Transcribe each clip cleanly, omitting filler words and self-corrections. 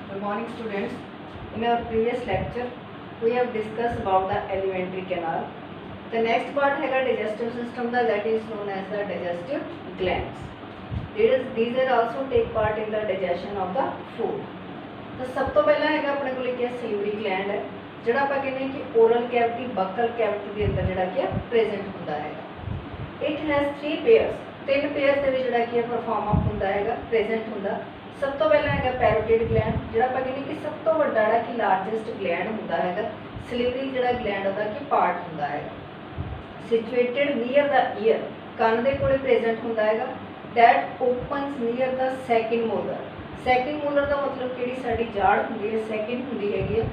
Good morning, students. In our previous lecture, we have discussed about the alimentary canal. The next part है digestive system that is known as the digestive glands. These are also take part in the digestion of the food. तो सब तो पहला है अपने को लिखिए salivary gland है, जिहड़ा आपां कहने कि oral cavity, buccal cavity के अंदर जिहड़ा कि present होता है. It has 3 pairs. 3 pairs ਦੇ ਵਿੱਚ ਜਿਹੜਾ ਕਿ perform up ਹੁੰਦਾ ਹੈਗਾ, present ਹੁੰਦਾ. सब तो पहला है पैरोटिड ग्लैंड, जिहड़ा आपां कहने कि सब तो वड्डा जिहड़ा कि लार्जेस्ट ग्लैंड हुंदा हैगा. सिलिवरी जिहड़ा ग्लैंड होता कि पार्ट हुंदा हैगा, सिचुएटेड नीयर द ईयर, ਕੰਨ ਦੇ ਕੋਲੇ प्रेजेंट हुंदा हैगा. That opens near the second molar. Second molar का मतलब कि साडी जाड़ हुंदी है, सैकेंड हुंदी हैगी,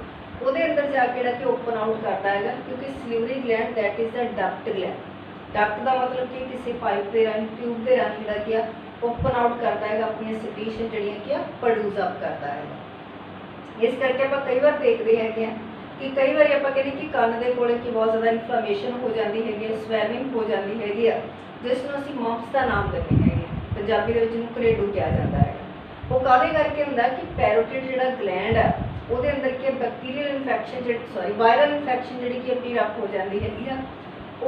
ਉਹਦੇ अंदर जाके जिहड़ा कि ओपन आउट करता हैगा. क्योंकि salivary gland that is the duct gland. Duct का मतलब कि किसी पाइप के राही, ट्यूब के राही जिहड़ा कि ओपन आउट करता है अपनी सिक्रीशन जड़ियाँ कि प्रोड्यूस अप करता है. इस करके आप कई बार देखते हैं कि कई बार आप कहते कि कंन के कोले कि बहुत ज़्यादा इन्फ्लामेशन हो जाती है, स्वैलिंग हो जाती हैगी, जिसनों असीं मम्प्स का नाम देते हैं, पंजाबी के जिन्होंने घरेलू कहा जाता है. वो काहदे करके हुंदा कि पैरोटिड जिहड़ा ग्लैंड है उसके अंदर की बैक्टीरियल इन्फैक्शन वायरल इन्फैक्शन जिहड़ी कि अपनी रख हो जाती है.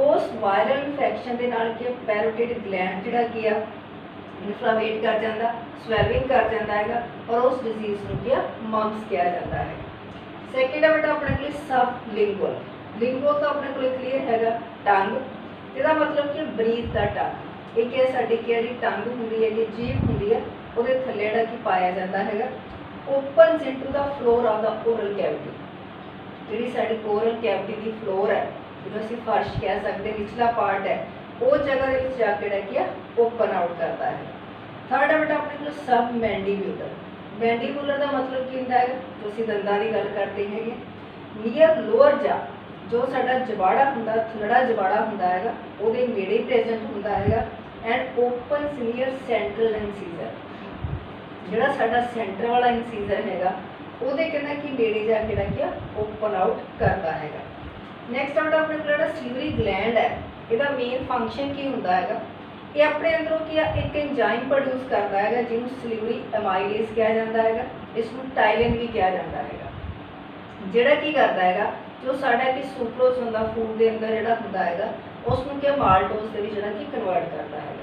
उस वायरल इन्फैक्शन के नाल कि पैरोटिड ग्लैंड जिहड़ा कि इन्फ्लामेट कर जाता, स्वैलिंग कर जाता है और उस डिजीज़ को क्या मम्प्स कहा जाता है. सैकेंड है बेटा अपने को सब लिंगुअल. लिंगुअल तो अपने को क्लीयर हैगा टंग, जिहदा मतलब कि ब्रीथ का टंग. एक है साडी कि टंग हुंदी है, जीभ हुंदी है, उहदे थल्ले जिहड़ा कि पाया जाता है opens into the floor of the oral cavity. जिहड़ी साडी ओरल कैविटी की फ्लोर है, जिहनूं असीं फर्श कह सकते, निचला पार्ट है, वो जगह के जाके क्या ओपन आउट करता है. थर्ड है बेटा अपने को सब मैंडीब्यूलर. मैंडीब्यूलर का मतलब की होंदा है, जो असीं दंदां की गल करते हैं, नियर लोअर जा, जो साडा जबाड़ा हुंदा, थलड़ा जबाड़ा हुंदा है, उहदे नेड़े प्रेजेंट हुंदा है. And opens near central incisor. जिहड़ा साडा सेंटर वाला इंसीजर हैगा उहदे कहना कि नेड़े जाके क्या ओपन आउट करता है. नैक्सट अपने को सिलिवरी ग्लैंड है, इसका मेन फंक्शन की होंदा है, ये अपने अंदरों की एक एंजाइम प्रोड्यूस करता है जिन्होंने सिलिवरी एमाइलेज कहा जाता है, इसको टाइलिन भी कहा जाता है. जिहड़ा की करता है जो साडा कि सुक्रोज होंदा फूड के अंदर जिहड़ा होंदा है उसको क्या माल्टोज के भी जिहड़ा कि कन्वर्ट करता है.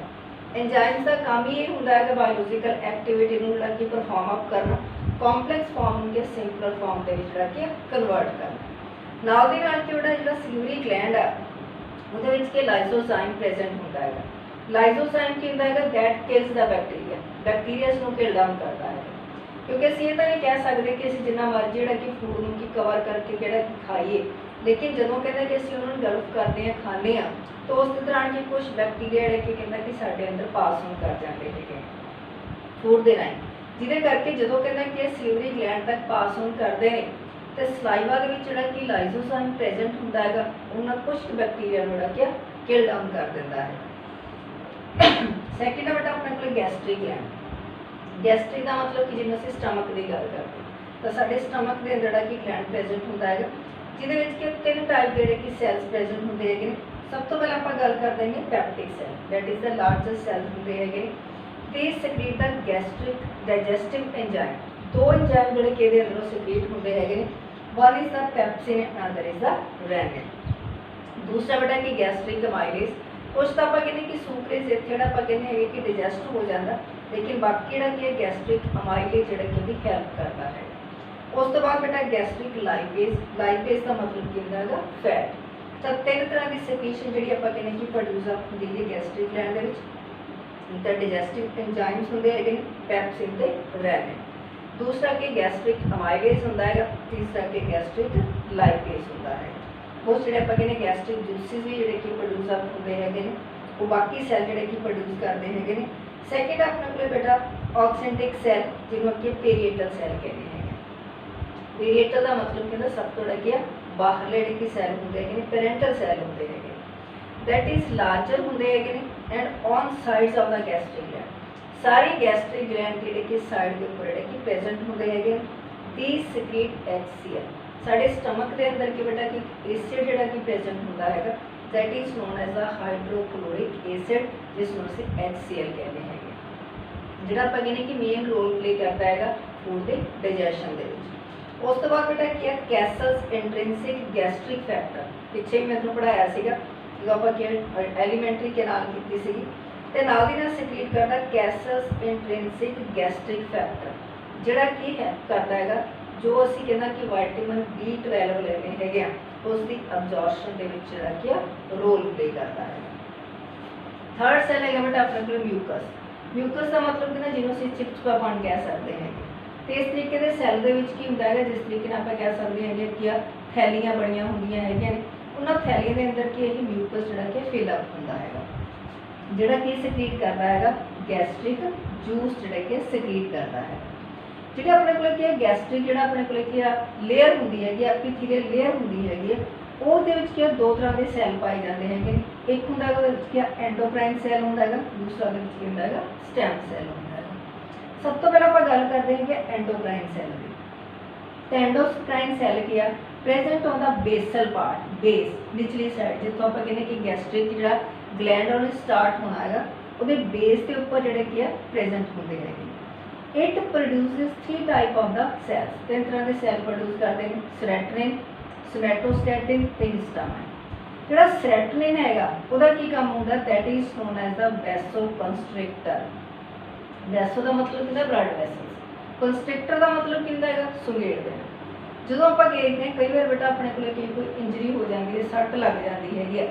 एंजाइम्स का काम ही होंदा है बायोलॉजिकल एक्टिविटी नूं जिहड़ा कि परफॉर्म अप करना, कॉम्पलैक्स फॉर्म के सिंपलर फॉर्म के जिहड़ा कि कन्वर्ट करना. नाल दी नाल जिहड़ा सिलिवरी ग्लैंड है उसदे विच के लाइसोजाइम प्रेजेंट होता है. लाइसोजाइम की होंदा है that kills the bacteria. Bacteria इसनूं किल डाउन करता है. क्योंकि असीं ये तो नहीं कह सकते कि असीं जिन्ना मर्जी जिहड़ा कि फूड नूं की कवर करके जिहड़ा कि खाइए, लेकिन जदों कहते कि असीं उन्होंने गल्फ करते हैं, खाने हैं, तो उस दौरान कि कुछ बैक्टीरिया जिहड़े कि कहंदा कि साडे अंदर पास ऑन कर जाते हैं फूड के राही, जिहदे करके जदों कहंदा कि सिलिवरी ग्लैंड तक पास ऑन करते हैं तो सलाइवा के विच जिहड़ा कि लाइसोजाइम प्रेजेंट होंदा है, उन्हां कुछ बैक्टीरिया नूं जिहड़ा कि किल डाउन कर दिंदा है. सैकेंड है बेटा अपने को गैस्ट्रिक ग्लैंड. गैस्ट्रिक का मतलब कि जिन्हें असीं स्टमक की गल करते तो साडे स्टमक के अंदर जिहड़ा कि ग्लैंड प्रेजेंट होंदा है, जिहदे विच कि 3 टाइप जिहड़े कि सैल्स प्रेजेंट होंदे हैं. सब तो पहले आप गल करते हैं peptic cell, that is the largest cell होंदे हैं. They secrete the gastric digestive enzyme. 2 enzyme जिहड़े कि इहदे अंदरों सेक्रीट होंदे हैं. One is the pepsin and other is the rennin. दूसरा बेटा कि गैस्ट्रिक एमाइलेज. कुछ तो आप कहते कि सुक्रेज इत्थे आप कहते हैं कि डिजेस्ट हो जाता, लेकिन बाकी जिहड़ा कि गैस्ट्रिक एमाइलेज जिहड़ा कि हेल्प करता है. उस तो बाद बेटा गैस्ट्रिक लाइपेज. लाइपेज का मतलब की होंदा है फैट. तो 3 तरह की सेक्रीशन जिहड़ी आप कहते कि प्रोड्यूस अप होंदी है गैस्ट्रिक ग्लैंड दे विच. एक तो डिजेस्टिव एंजाइम्स होंदे हैं पेप्सिन ते रेनिन. दूसरा कि गैस्ट्रिक एमाइलेज होंदा है. तीसरा कि गैस्ट्रिक लाइपेज होंदा है. कुछ जिहड़े आप कहते गैस्ट्रिक जूसिस भी जिहड़े कि प्रोड्यूस अप होंदे हैं, वो बाकी सैल जिहड़े कि प्रोड्यूस करते हैं. सैकेंड अपने को बेटा ऑक्सेंटिक सैल, जिन्होंने कि पेरिएटल सैल कहते हैं. पेरिएटल का मतलब कहना सब तो जिहड़ा बाहरले जिहड़े कि सैल होंदे हैं पेरेंटल सैल होंदे हैं, दैट इज लार्जर होंदे हैं and on sides of the gastric gland. सारी गैस्ट्रिक ग्लैंड जिहड़े कि साइड के उपर जिहड़े कि प्रेजेंट होंदे हैं. These secrete HCl. साडे स्टमक के अंदर कि बेटा कि एसिड जिहड़ा कि प्रेजेंट होंदा है, that is known as the hydrochloric acid, जिसनूं असीं HCl कहते हैं. ਜਿਹੜਾ ਆਪਾਂ ਕਹਿੰਦੇ कि मेन रोल प्ले करता है फूड के डाइजेशन के। उस तो बाद बेटा की है कैसल्स इंट्रिंसिक गैस्ट्रिक फैक्टर, पिछे भी मैं पढ़ाया सीगा जो आप एलीमेंट्री कैनाल की सी, ते नाल दी नाल सिक्रीट करता कैसल्स इंट्रिंसिक गैस्ट्रिक फैक्टर, जिहड़ा की है करता है जो असी कहना कि विटामिन B12 लेने है उसकी अब्जॉर्प्शन के विच जिहड़ा कि रोल प्ले करता है। थर्ड सैल है बेटा अपने को म्यूकस। म्यूकस का मतलब कि ना जिन्होंने असीं चिपचिपापन कह सकते हैं। तो इस तरीके के सैल के विच की हुंदा है जिस तरीके आप कह सकते हैं कि थैलियां बनिया होंदियां है उन्होंने थैलियां के अंदर की यही म्यूकस जिहड़ा कि फिलअप हुंदा है, जिहड़ा कि सिक्रीट करता है गैस्ट्रिक जूस जिहड़ा कि सिक्रीट करता है। जिहड़ी अपने कोल की गैस्ट्रिक जिहड़ा अपने कोल की लेयर हुंदी है एपिथेलियल लेयर हुंदी है ਉਹਦੇ ਵਿੱਚ ਕੀ दो तरह के सैल पाए जाते हैं। एक हुंदा है एंडोक्राइन सैल हुंदा है, दूसरा दे विच हुंदा है स्टेम सैल हुंदा है। सब तो पहले आप गल करते हैं कि एंडोक्राइन सैल की। तो एंडोक्राइन सैल की है present on the basal part, base निचली साइड जितों आप कहते कि गैस्ट्रिक जिहड़ा ग्लैंड ਉਹਨੇ स्टार्ट होना है ਉਹਦੇ बेस के उपर जिहड़े की है प्रेजेंट होंदे हैं। It produces 3 type of the cells, 3 तरह के सैल प्रोड्यूस करते हैं, सेरेटोनिन, सोमैटोस्टैटिन ते हिस्टामाइन। जिहड़ा सेरेटोनिन हैगा ਉਹਦਾ की काम होंदा that is known as the vasoconstrictor. Vaso का मतलब होंदा ब्लड वैसल्स, कंस्ट्रिक्टर का मतलब होंदा है सुंगेड़ देना। जो आप देखते हैं कई बार बेटा अपने को कोई इंजरी हो जाती है, सट लग जाती है,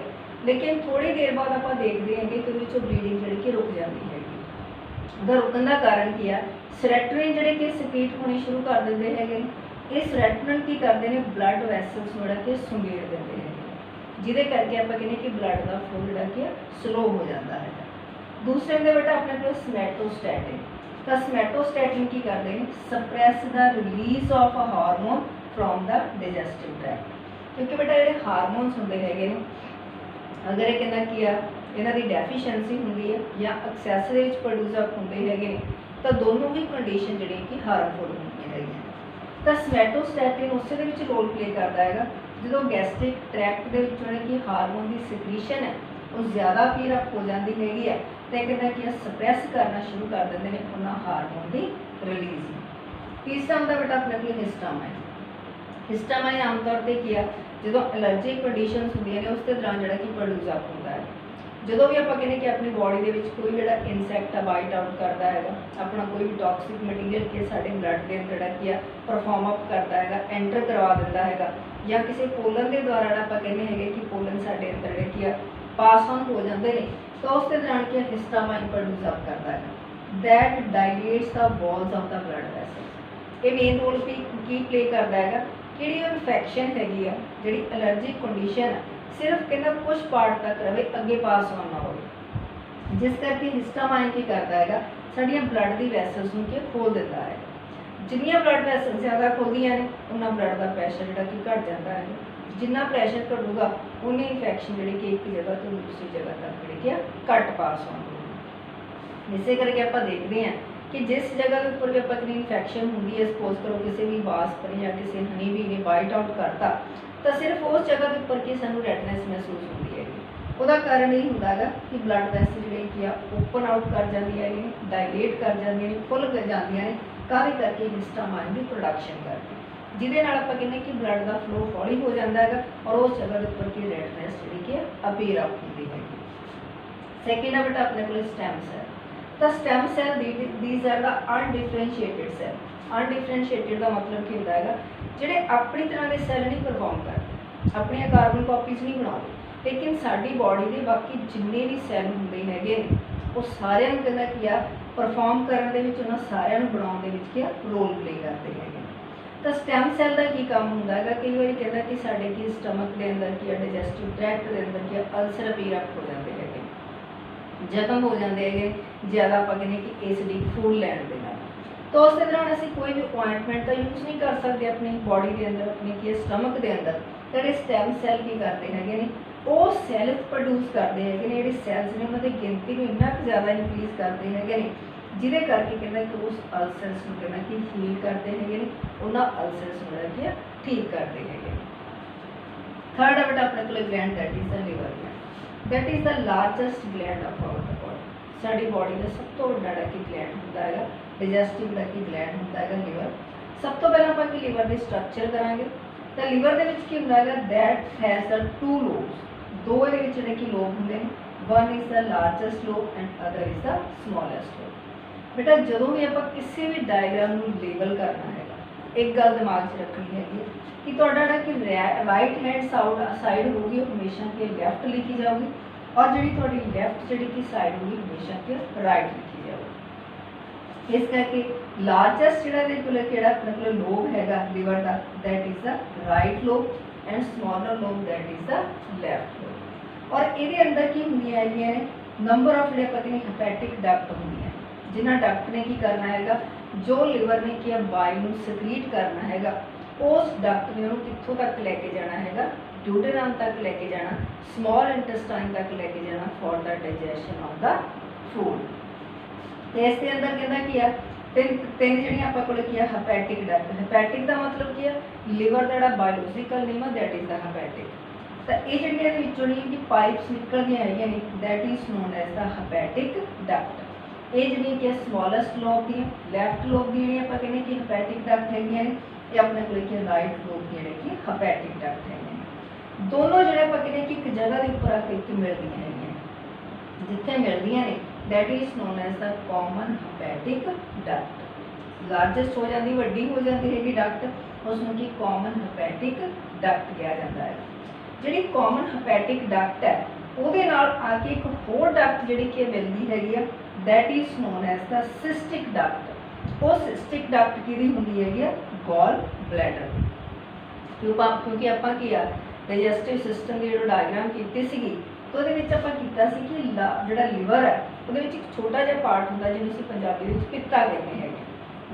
लेकिन थोड़ी देर बाद आप देखते हैं कि ब्लीडिंग जी कि रुक जाती है। उसका रुकन का कारण की है सेरेटोनिन जिहड़े कि सिक्रीट होने शुरू कर देते हैं। ये सेरेटोनिन की करते हैं ब्लड वैसल्स जोड़ा कि सुंगेड़ देते हैं, जिदे करके आप कहते कि ब्लड का फ्लो जोड़ा कि स्लो हो जाता है। दूसरे में बेटा अपने को सोमैटोस्टैटिन। तो सोमैटोस्टैटिन की करते हैं suppress the release of a hormone from the digestive tract, क्योंकि बेटा जो हारमोनस होंगे है अगर ये कहना कि इन्हों की डेफिशिएंसी होंगी है या एक्सैस प्रोड्यूस होंगे है तो दोनों ही कंडीशन जी कि हार्मफुल होंगी है। तो सोमैटोस्टैटिन उस रोल प्ले करता है जो गैस्ट्रिक ट्रैक्ट के कि हारमोन की सिक्रीशन है वो ज़्यादा पीरअप हो जाती है तो कहना कि सप्रैस करना शुरू कर देते हैं उन्होंने हारमोन की रिलीज। तीसरा होंगे बेटा अपने को हिस्टामाइन। हिस्टामाइन आमतौर पर की है जो एलर्जिक कंडीशन होंगे ने उस दौरान जोड़ा कि प्रोड्यूस अप होता है। जो भी आप कहने कि अपनी बॉडी के कोई जोड़ा इंसैक्ट बाइट आउट करता है अपना कोई भी टॉक्सिक मटीरियल के साढ़े ब्लड के जोड़ा कि परफॉर्म अप करता है एंटर करवा देता है या किसी पोलन के द्वारा आप कहने हैं कि पोलन साढ़े अंदर कि पास ऑन हो जाते हैं तो उस दौरान क्या हिस्टामाइन प्रोड्यूस अप करता है that dilates the walls of the blood vessels. ये मेन रोल की प्ले करता है कि इन्फेक्शन हैगी जी एलर्जिक कंडीशन है सिर्फ कहना कुछ पार्ट तक रहे अगे पास ऑन ना हो, जिस करके हिस्टामाइन की करता है साड़ियाँ ब्लड की वैसल्स को खोल देता है। जिन्नियां ब्लड वैसल्स ज़्यादा खुलदियां ने उन्ना ब्लड का प्रैशर जोड़ा कि घट जाता है, जिन्ना प्रैशर घटूगा उन्नी इन्फेक्शन जी कि एक जगह तो दूसरी जगह तक जी घट पास ऑन होगी। इस करके आप देखते हैं कि जिस जगह के उपर भी अपनी इन्फेक्शन होंगी है सपोज करो किसी भी वास्प ने या किसी हनी भी ने बाइट आउट करता तो सिर्फ उस जगह के उपर की सूँ रेडनेस महसूस होती है। उसका कारण यही होंगे कि ब्लड वैसल जी ओपन आउट कर जाए डायलेट कर जाए खुल जाए काहदे करके हिस्टामाइन की प्रोडक्शन करके जिदे नाल आपां कहने कि ब्लड का फ्लो हौली हो जाता है और उस जगह के उपर की रेडनेस जी कि अपीयर अप होती है। सैकेंड है बेटा अपने को स्टेम सैल। तो stem cell these are the undifferentiated cell. Undifferentiated का मतलब की होता है जोड़े अपनी तरह के सैल नहीं परफॉर्म करते, अपनी कार्बन कॉपीज नहीं बनाते, लेकिन साड़ी बॉडी के बाकी जिन्ने भी सैल होंगे है वो सारे कहना कि परफॉर्म करने उन्होंने सारे बनाने क्या रोल प्ले करते हैं। तो स्टेम सैल का की काम होंगे कई बार कहता कि साढ़े की स्टमक के अंदर की डाइजेस्टिव ट्रैक्ट के अंदर की अल्सर अपीयर हो जाते हैं, जख्म हो जाते हैं ज़्यादा आप कहने कि एसिडिक फूड लैन के नाल। तो उस दौरान असी कोई भी ऑइंटमेंट का यूज़ नहीं कर सकते अपनी बॉडी के अंदर अपनी की स्टमक के अंदर। तो स्टेम सैल की करते हैं वो सैल प्रोड्यूस करते हैं जो सैल्स ने उन्होंने गिनती को इन्ना ज़्यादा इनक्रीज करते हैं जिदे करके कहना कि उस अल्सरस को कहना कि हील करते हैं उन्होंने अल्सरस जो कि ठीक करते हैं। थर्ड है बेटा अपने को gland that is the liver gland. That is the largest gland of our body. साडी बॉडी का सब तो वड्डा जिहड़ा कि ग्लैंड हुंदा हैगा डाइजेस्टिव जिहड़ा कि ग्लैंड हुंदा हैगा लीवर। सब तो पहले आपां कि लीवर दी स्ट्रक्चर करांगे। तो लीवर दे विच की हुंदा हैगा that has the two lobes, दो इहदे विच जिहड़े कि लोब हुंदे ने, one is the largest lobe and other is the smallest lobe. बेटा जदों भी आपां किसी भी डायग्राम नूं लेबल करना हैगा एक गल दिमाग 'च रखनी हैगी कि तुहाडा जिहड़ा कि राइट हैंड साइड होगी हमेशा कि लैफ्ट लिखी जाऊगी और जिहड़ी तुहाडी लैफ्ट जिहड़ी कि साइड होगी हमेशा कि राइट लिखी जाऊगी। इस करके लार्जेस्ट जिहड़ा इहदे कोल किहड़ा अपने कोल लोब हैगा लीवर दा that is the right lobe and smaller lobe that is the left lobe. और इहदे अंदर की हुंदियां हैगियां ने नंबर ऑफ जिहड़े पता नहीं हेपैटिक डक्ट हुंदियां जिन्हां डक्ट ने की करना हैगा जो लीवर ने कि बाइल नूं सक्रीट करना हैगा उस डक्ट ने उन्होंने कित्थों तक लैके जाना हैगा ड्यूडेनम तक लैके जाना, स्मॉल इंटेस्टाइन तक लैके जाना for the digestion of the food. तो इसके अंदर कहना कि है तीन जिहड़ियां आपां कोल की है हेपैटिक डक्ट। हेपैटिक का मतलब की है लीवर का जिहड़ा बायोलॉजिकल नेम है दैट इज़ द हेपैटिक। तो ये जिहड़ियां इहदे विचों कि पाइप्स निकलदियां हैगियां ने that is known as the hepatic duct. ये जिहड़ियां कि स्मॉलेस्ट लोब दी लैफ्ट लोब दी जिहड़ियां आपां कहने कि हेपैटिक डक्ट हैगियां ने ये अपने को कि राइट लोब दी जिहड़े कि हेपैटिक डक्ट हैगियां ने। दोनों जिहड़े आपां कहने कि एक जगह के उपर आके इत्थे मिलदियां हैगियां जिथे मिलदियां ने that is known as the common hepatic duct. Largest हो जाती वड्डी हो जाती हैगी डक्ट उसनूं कि कॉमन हेपैटिक डक्ट कहा जाता है। जिहड़ी कॉमन हेपैटिक डक्ट है ਉਹਦੇ ਨਾਲ आके एक होर डक्ट जिहड़ी कि मिलती हैगी that is known as the cystic duct. वो सिस्टिक डक्ट किहदी हुंदी हैगी गॉल ब्लैडर। क्योंकि आपां की डाइजेस्टिव सिस्टम की जो डायग्राम की सी तो वो आपां कीता सी कि जिहड़ा लीवर है वो एक छोटा जिहा पार्ट हुंदा जिहनूं असीं पंजाबी विच पित्ता कहते हैं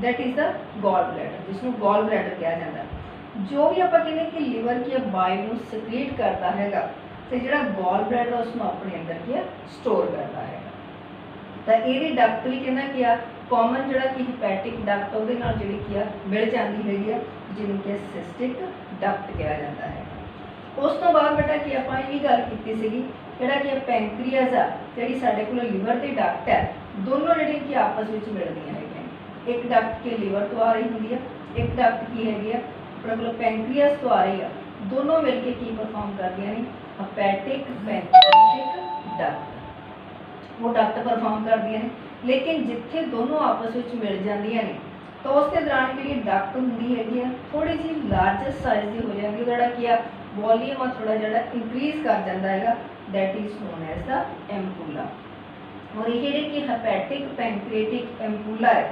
that is the gall bladder जिसनूं गॉल ब्लैडर कहा जाता है। जो भी आपां कहने कि लीवर की बाइल नूं सक्रीट करता हैगा तो जिहड़ा गॉल ब्लैडर उसनूं अपने अंदर की स्टोर करता है। तो ये डक्ट भी कहना कि कॉमन जिहड़ा कि हेपैटिक डक्ट उहदे नाल जिहड़ी कि मिल जाती हैगी जिन्हों कि सिस्टिक डक्ट कहा जाता है। उस तो बाद बेटा कि आपां ये भी गल कीती सीगी जिहड़ा कि पैंक्रीअस आ जिहड़ी साडे कोल लीवर दी डक्ट है दोनों जिहड़ी कि आपस विच मिलदियां हैगियां। एक डक्ट के लीवर तो आ रही हुंदी है एक डक्ट की हैगी अपने कोल पैंक्रीअस तो आ रही है दोनों मिलके की परफॉर्म करदियां ने हेपैटिक पैंक्रियाटिक डक्ट। वो डक्ट परफॉर्म करदियां ने लेकिन जिथे दोनों आपस में मिल जांदियां ने तो उसके दौरान जी डक्ट होंगी हैगी थोड़ी जी लार्जेस्ट साइज की हो जाती जोड़ा कि वॉल्यूम थोड़ा जो इंक्रीज कर जाता है that is known as the ampulla. और ये जी हेपैटिक पैंक्रियाटिक एम्पूला है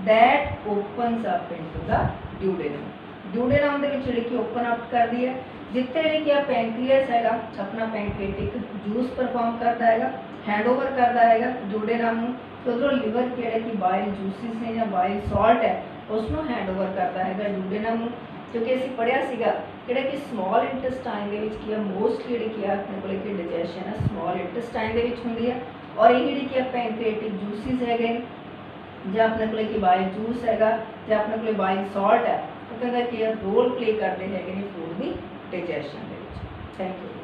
that opens up into the duodenum. Duodenum दे विच जी ओपन अप कर दी है जिथे जी पैंक्रियस है अपना पैंक्रियाटिक जूस परफॉर्म करता है हैंड ओवर करता है ड्यूडेनम तो उधरों लिवर के कि बाइल जूसिस ने या बाइल सॉल्ट है उसनों हैंड ओवर करता है ड्यूडेनम क्योंकि असीं पढ़िया सीगा जिहड़ा कि स्मॉल इंटेस्टाइन दे विच की मोस्टली जिहड़ी कि अपने कोल कि डाइजेशन है स्मॉल इंटेस्टाइन दे विच हुंदी है और ये जिहड़ी कि पैंक्रियाटिक जूसिस है ਜਾਂ अपने को कि बाइल जूस है ਜਾਂ अपने को बाइल सॉल्ट है तो कहता कि रोल प्ले करते हैं फूड की डाइजेशन। Thank you.